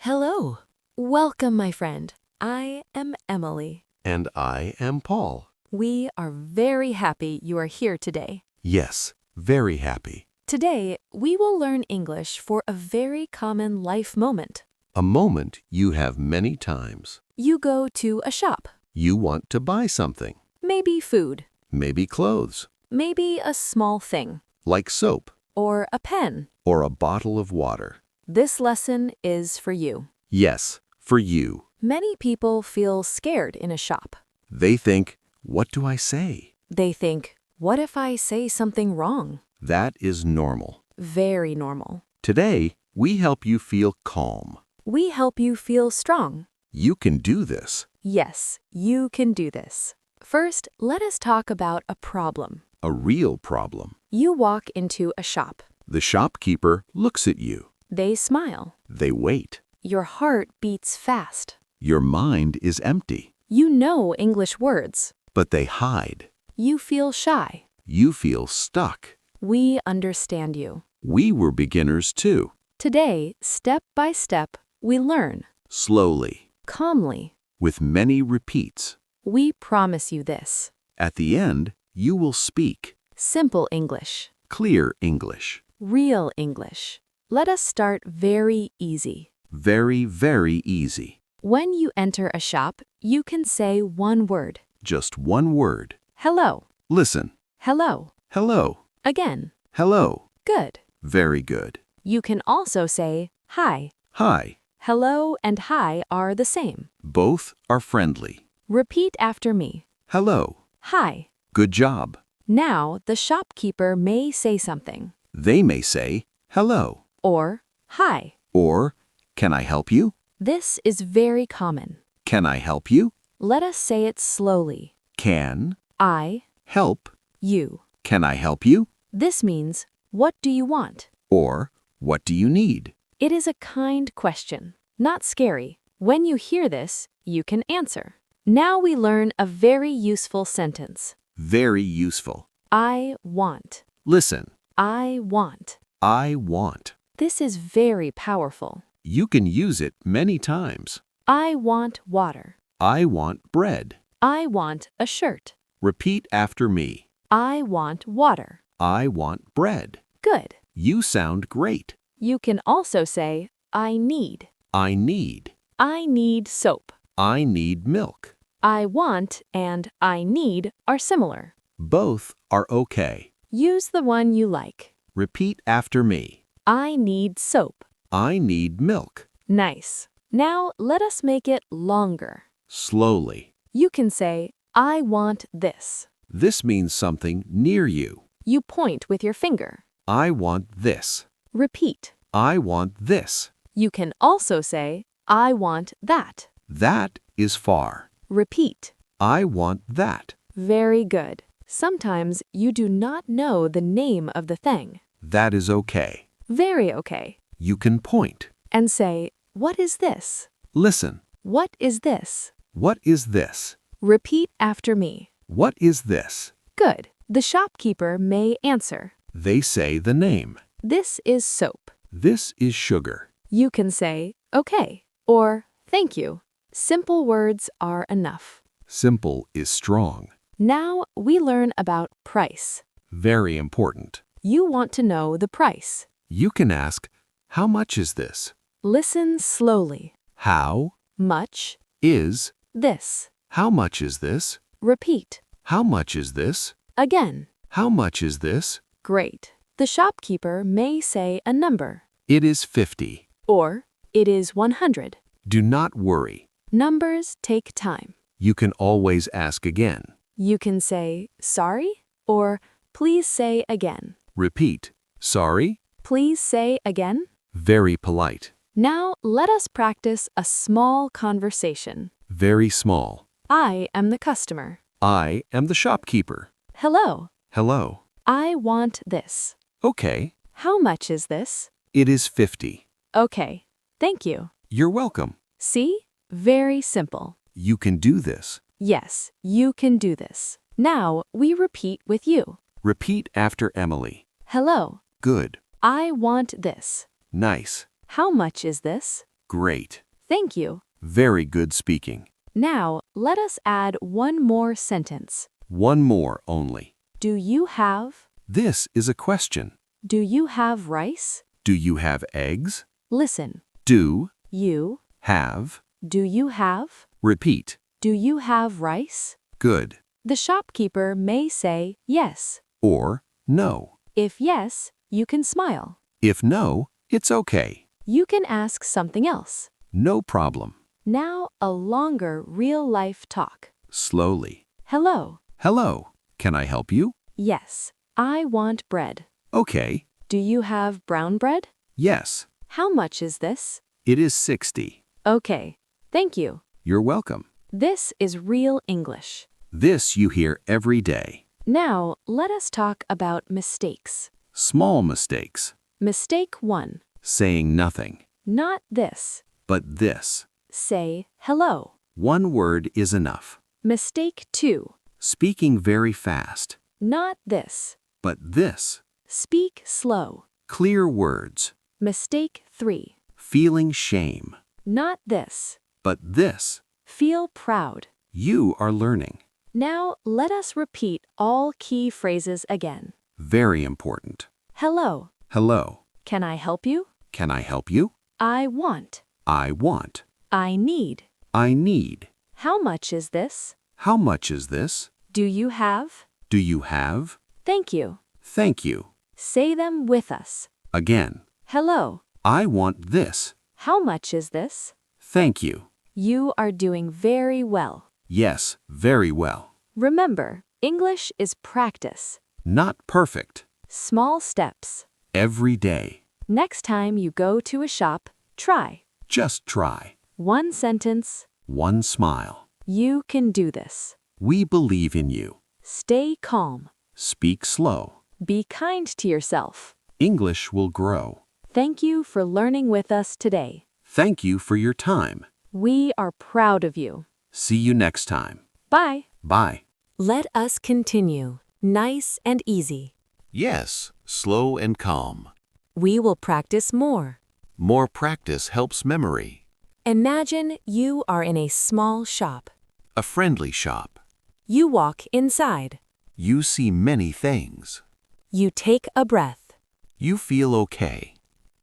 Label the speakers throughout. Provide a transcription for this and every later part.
Speaker 1: Hello. Welcome, my friend. I am Emily.
Speaker 2: And I am Paul.
Speaker 1: We are very happy you are here today.
Speaker 2: Yes, very happy.
Speaker 1: Today, we will learn English for a very common life moment.
Speaker 2: A moment you have many times.
Speaker 1: You go to a shop.
Speaker 2: You want to buy something.
Speaker 1: Maybe food.
Speaker 2: Maybe clothes.
Speaker 1: Maybe a small thing.
Speaker 2: Like soap.
Speaker 1: Or a pen.
Speaker 2: Or a bottle of water.
Speaker 1: This lesson is for you.
Speaker 2: Yes, for you.
Speaker 1: Many people feel scared in a shop.
Speaker 2: They think, what do I say?
Speaker 1: They think, what if I say something wrong?
Speaker 2: That is normal.
Speaker 1: Very normal.
Speaker 2: Today, we help you feel calm.
Speaker 1: We help you feel strong.
Speaker 2: You can do this.
Speaker 1: Yes, you can do this. First, let us talk about a problem.
Speaker 2: A real problem.
Speaker 1: You walk into a shop.
Speaker 2: The shopkeeper looks at you.
Speaker 1: They smile.
Speaker 2: They wait.
Speaker 1: Your heart beats fast.
Speaker 2: Your mind is empty.
Speaker 1: You know English words.
Speaker 2: But they hide.
Speaker 1: You feel shy.
Speaker 2: You feel stuck.
Speaker 1: We understand you.
Speaker 2: We were beginners too.
Speaker 1: Today, step by step, we learn.
Speaker 2: Slowly.
Speaker 1: Calmly.
Speaker 2: With many repeats.
Speaker 1: We promise you this.
Speaker 2: At the end, you will speak.
Speaker 1: Simple English.
Speaker 2: Clear English.
Speaker 1: Real English. Let us start very easy.
Speaker 2: Very, very easy.
Speaker 1: When you enter a shop, you can say one word.
Speaker 2: Just one word.
Speaker 1: Hello.
Speaker 2: Listen.
Speaker 1: Hello.
Speaker 2: Hello.
Speaker 1: Again.
Speaker 2: Hello.
Speaker 1: Good.
Speaker 2: Very good.
Speaker 1: You can also say hi.
Speaker 2: Hi.
Speaker 1: Hello and hi are the same.
Speaker 2: Both are friendly.
Speaker 1: Repeat after me.
Speaker 2: Hello.
Speaker 1: Hi.
Speaker 2: Good job.
Speaker 1: Now, the shopkeeper may say something.
Speaker 2: They may say, hello.
Speaker 1: Or, hi.
Speaker 2: Or, can I help you?
Speaker 1: This is very common.
Speaker 2: Can I help you?
Speaker 1: Let us say it slowly.
Speaker 2: Can
Speaker 1: I,
Speaker 2: help.
Speaker 1: you.
Speaker 2: Can I help you?
Speaker 1: This means, what do you want?
Speaker 2: Or, what do you need?
Speaker 1: It is a kind question, not scary. When you hear this, you can answer. Now we learn a very useful sentence.
Speaker 2: Very useful.
Speaker 1: I want.
Speaker 2: Listen.
Speaker 1: I want.
Speaker 2: I want.
Speaker 1: This is very powerful.
Speaker 2: You can use it many times.
Speaker 1: I want water.
Speaker 2: I want bread.
Speaker 1: I want a shirt.
Speaker 2: Repeat after me.
Speaker 1: I want water.
Speaker 2: I want bread.
Speaker 1: Good.
Speaker 2: You sound great.
Speaker 1: You can also say, I need.
Speaker 2: I need.
Speaker 1: I need soap.
Speaker 2: I need milk.
Speaker 1: I want and I need are similar.
Speaker 2: Both are okay.
Speaker 1: Use the one you like.
Speaker 2: Repeat after me.
Speaker 1: I need soap.
Speaker 2: I need milk.
Speaker 1: Nice. Now let us make it longer.
Speaker 2: Slowly.
Speaker 1: You can say, I want this.
Speaker 2: This means something near you.
Speaker 1: You point with your finger.
Speaker 2: I want this.
Speaker 1: Repeat.
Speaker 2: I want this.
Speaker 1: You can also say, I want that.
Speaker 2: That is far.
Speaker 1: Repeat.
Speaker 2: I want that.
Speaker 1: Very good. Sometimes you do not know the name of the thing.
Speaker 2: That is okay.
Speaker 1: Very okay.
Speaker 2: You can point.
Speaker 1: And say, what is this?
Speaker 2: Listen.
Speaker 1: What is this?
Speaker 2: What is this?
Speaker 1: Repeat after me.
Speaker 2: What is this?
Speaker 1: Good. The shopkeeper may answer.
Speaker 2: They say the name.
Speaker 1: This is soap.
Speaker 2: This is sugar.
Speaker 1: You can say, okay, or thank you. Simple words are enough.
Speaker 2: Simple is strong.
Speaker 1: Now we learn about price.
Speaker 2: Very important.
Speaker 1: You want to know the price.
Speaker 2: You can ask, how much is this?
Speaker 1: Listen slowly.
Speaker 2: How
Speaker 1: Much
Speaker 2: is
Speaker 1: this.
Speaker 2: how much is this?
Speaker 1: Repeat.
Speaker 2: How much is this?
Speaker 1: Again.
Speaker 2: How much is this?
Speaker 1: Great. The shopkeeper may say a number.
Speaker 2: It is 50.
Speaker 1: Or, it is 100.
Speaker 2: Do not worry.
Speaker 1: Numbers take time.
Speaker 2: You can always ask again.
Speaker 1: You can say, sorry, or please say again.
Speaker 2: Repeat. Sorry?
Speaker 1: Please say again.
Speaker 2: Very polite.
Speaker 1: Now let us practice a small conversation.
Speaker 2: Very small.
Speaker 1: I am the customer.
Speaker 2: I am the shopkeeper.
Speaker 1: Hello.
Speaker 2: Hello.
Speaker 1: I want this.
Speaker 2: Okay.
Speaker 1: How much is this?
Speaker 2: It is 50.
Speaker 1: Okay. Thank you.
Speaker 2: You're welcome.
Speaker 1: See? Very simple.
Speaker 2: You can do this.
Speaker 1: Yes, you can do this. Now we repeat with you.
Speaker 2: Repeat after Emily.
Speaker 1: Hello.
Speaker 2: Good.
Speaker 1: I want this.
Speaker 2: Nice.
Speaker 1: How much is this?
Speaker 2: Great.
Speaker 1: Thank you.
Speaker 2: Very good speaking.
Speaker 1: Now, let us add one more sentence.
Speaker 2: One more only.
Speaker 1: Do you have?
Speaker 2: This is a question.
Speaker 1: Do you have rice?
Speaker 2: Do you have eggs?
Speaker 1: Listen.
Speaker 2: Do,
Speaker 1: You.
Speaker 2: have.
Speaker 1: Do you have?
Speaker 2: Repeat.
Speaker 1: Do you have rice?
Speaker 2: Good.
Speaker 1: The shopkeeper may say yes.
Speaker 2: Or no.
Speaker 1: If yes, you can smile.
Speaker 2: If no, it's okay.
Speaker 1: You can ask something else.
Speaker 2: No problem.
Speaker 1: Now, a longer real-life talk.
Speaker 2: Slowly.
Speaker 1: Hello.
Speaker 2: Hello. Can I help you?
Speaker 1: Yes, I want bread.
Speaker 2: Okay.
Speaker 1: Do you have brown bread?
Speaker 2: Yes.
Speaker 1: How much is this?
Speaker 2: It is 60.
Speaker 1: Okay, thank you.
Speaker 2: You're welcome.
Speaker 1: This is real English.
Speaker 2: This you hear every day.
Speaker 1: Now, let us talk about mistakes.
Speaker 2: Small mistakes.
Speaker 1: Mistake 1.
Speaker 2: Saying nothing.
Speaker 1: Not this.
Speaker 2: But this.
Speaker 1: Say hello.
Speaker 2: One word is enough.
Speaker 1: Mistake 2.
Speaker 2: Speaking very fast.
Speaker 1: Not this.
Speaker 2: But this.
Speaker 1: Speak slow.
Speaker 2: Clear words.
Speaker 1: Mistake 3.
Speaker 2: Feeling shame.
Speaker 1: Not this.
Speaker 2: But this.
Speaker 1: Feel proud.
Speaker 2: You are learning.
Speaker 1: Now, let us repeat all key phrases again.
Speaker 2: Very important.
Speaker 1: Hello.
Speaker 2: Hello.
Speaker 1: Can I help you?
Speaker 2: Can I help you?
Speaker 1: I want.
Speaker 2: I want.
Speaker 1: I need.
Speaker 2: I need.
Speaker 1: How much is this?
Speaker 2: How much is this?
Speaker 1: Do you have?
Speaker 2: Do you have?
Speaker 1: Thank you.
Speaker 2: Thank you.
Speaker 1: Say them with us.
Speaker 2: Again.
Speaker 1: Hello.
Speaker 2: I want this.
Speaker 1: How much is this?
Speaker 2: Thank you.
Speaker 1: You are doing very well.
Speaker 2: Yes, very well.
Speaker 1: Remember, English is practice.
Speaker 2: Not perfect.
Speaker 1: Small steps.
Speaker 2: Every day.
Speaker 1: Next time you go to a shop, try.
Speaker 2: Just try.
Speaker 1: One sentence.
Speaker 2: One smile.
Speaker 1: You can do this.
Speaker 2: We believe in you.
Speaker 1: Stay calm.
Speaker 2: Speak slow.
Speaker 1: Be kind to yourself.
Speaker 2: English will grow.
Speaker 1: Thank you for learning with us today.
Speaker 2: Thank you for your time.
Speaker 1: We are proud of you.
Speaker 2: See you next time.
Speaker 1: Bye.
Speaker 2: Bye.
Speaker 1: Let us continue. Nice and easy.
Speaker 3: Yes, slow and calm.
Speaker 1: We will practice more.
Speaker 3: More practice helps memory.
Speaker 1: Imagine you are in a small shop.
Speaker 3: A friendly shop.
Speaker 1: You walk inside.
Speaker 3: You see many things.
Speaker 1: You take a breath.
Speaker 3: You feel okay.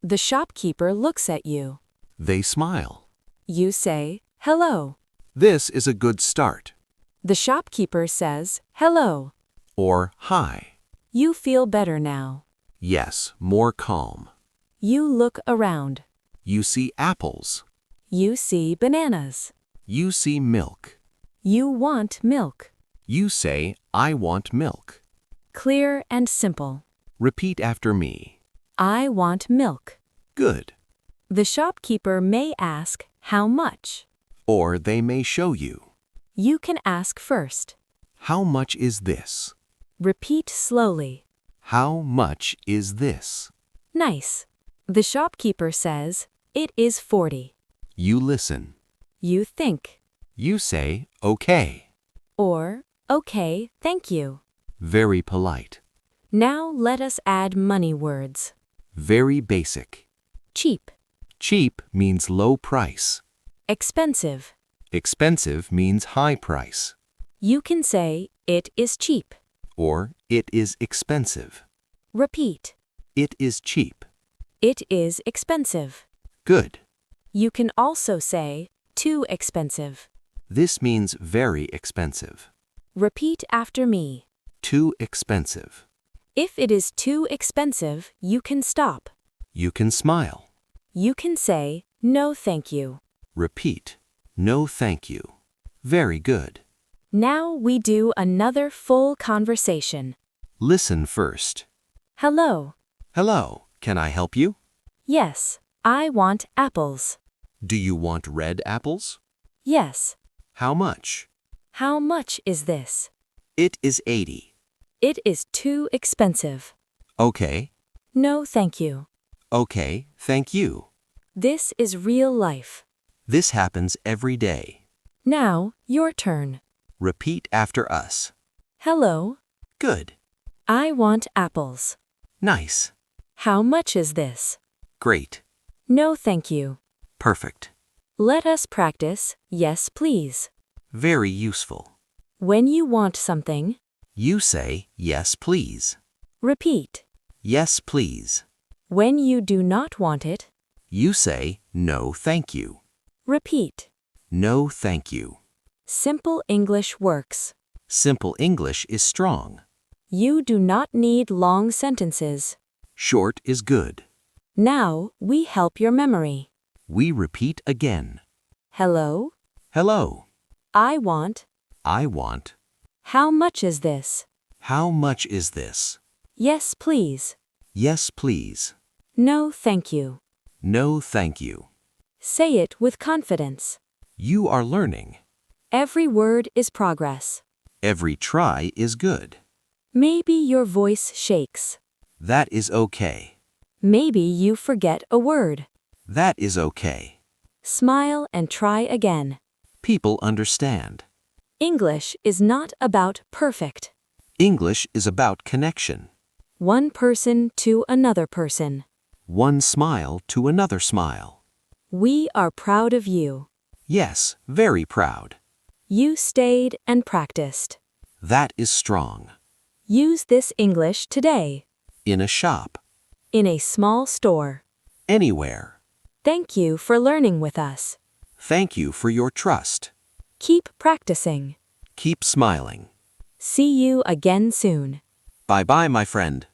Speaker 1: The shopkeeper looks at you.
Speaker 3: They smile.
Speaker 1: You say, hello.
Speaker 3: This is a good start.
Speaker 1: The shopkeeper says, hello.
Speaker 3: Or hi.
Speaker 1: You feel better now.
Speaker 3: Yes, more calm.
Speaker 1: You look around.
Speaker 3: You see apples.
Speaker 1: You see bananas.
Speaker 3: You see milk.
Speaker 1: You want milk.
Speaker 3: You say, I want milk.
Speaker 1: Clear and simple.
Speaker 3: Repeat after me.
Speaker 1: I want milk.
Speaker 3: Good.
Speaker 1: The shopkeeper may ask, how much?
Speaker 3: Or they may show you.
Speaker 1: You can ask first.
Speaker 3: How much is this?
Speaker 1: Repeat slowly.
Speaker 3: How much is this?
Speaker 1: Nice. The shopkeeper says, it is 40.
Speaker 3: You listen.
Speaker 1: You think.
Speaker 3: You say, okay.
Speaker 1: Or, okay, thank you.
Speaker 3: Very polite.
Speaker 1: Now let us add money words.
Speaker 3: Very basic.
Speaker 1: Cheap.
Speaker 3: Cheap means low price.
Speaker 1: Expensive.
Speaker 3: Expensive means high price.
Speaker 1: You can say, it is cheap.
Speaker 3: Or, it is expensive.
Speaker 1: Repeat.
Speaker 3: It is cheap.
Speaker 1: It is expensive.
Speaker 3: Good.
Speaker 1: You can also say, too expensive.
Speaker 3: This means very expensive.
Speaker 1: Repeat after me.
Speaker 3: Too expensive.
Speaker 1: If it is too expensive, you can stop.
Speaker 3: You can smile.
Speaker 1: You can say, no thank you.
Speaker 3: Repeat. No thank you. Very good.
Speaker 1: Now we do another full conversation.
Speaker 3: Listen first.
Speaker 1: Hello.
Speaker 3: Hello, can I help you?
Speaker 1: Yes, I want apples.
Speaker 3: Do you want red apples?
Speaker 1: Yes.
Speaker 3: How much?
Speaker 1: How much is this?
Speaker 3: It is 80.
Speaker 1: It is too expensive.
Speaker 3: Okay.
Speaker 1: No thank you.
Speaker 3: Okay, thank you.
Speaker 1: This is real life.
Speaker 3: This happens every day.
Speaker 1: Now, your turn.
Speaker 3: Repeat after us.
Speaker 1: Hello.
Speaker 3: Good.
Speaker 1: I want apples.
Speaker 3: Nice.
Speaker 1: How much is this?
Speaker 3: Great.
Speaker 1: No thank you.
Speaker 3: Perfect.
Speaker 1: Let us practice, yes, please.
Speaker 3: Very useful.
Speaker 1: When you want something,
Speaker 3: You say, yes, please.
Speaker 1: repeat.
Speaker 3: Yes, please.
Speaker 1: When you do not want it,
Speaker 3: You say, no, thank you.
Speaker 1: repeat.
Speaker 3: No, thank you.
Speaker 1: Simple English works.
Speaker 3: Simple English is strong.
Speaker 1: You do not need long sentences.
Speaker 3: Short is good.
Speaker 1: Now, we help your memory.
Speaker 3: We repeat again.
Speaker 1: Hello,
Speaker 3: Hello.
Speaker 1: I want.
Speaker 3: I want.
Speaker 1: How much is this?
Speaker 3: How much is this?
Speaker 1: Yes, please.
Speaker 3: Yes, please.
Speaker 1: No, thank you.
Speaker 3: No, thank you.
Speaker 1: Say it with confidence.
Speaker 3: You are learning.
Speaker 1: Every word is progress.
Speaker 3: Every try is good.
Speaker 1: Maybe your voice shakes.
Speaker 3: That is okay.
Speaker 1: Maybe you forget a word.
Speaker 3: That is okay.
Speaker 1: Smile and try again.
Speaker 3: People understand.
Speaker 1: English is not about perfect.
Speaker 3: English is about connection.
Speaker 1: One person to another person.
Speaker 3: One smile to another smile.
Speaker 1: We are proud of you.
Speaker 3: Yes, very proud.
Speaker 1: You stayed and practiced.
Speaker 3: That is strong.
Speaker 1: Use this English today.
Speaker 3: In a shop.
Speaker 1: In a small store.
Speaker 3: Anywhere.
Speaker 1: Thank you for learning with us.
Speaker 3: Thank you for your trust.
Speaker 1: Keep practicing.
Speaker 3: Keep smiling.
Speaker 1: See you again soon.
Speaker 3: Bye-bye, my friend.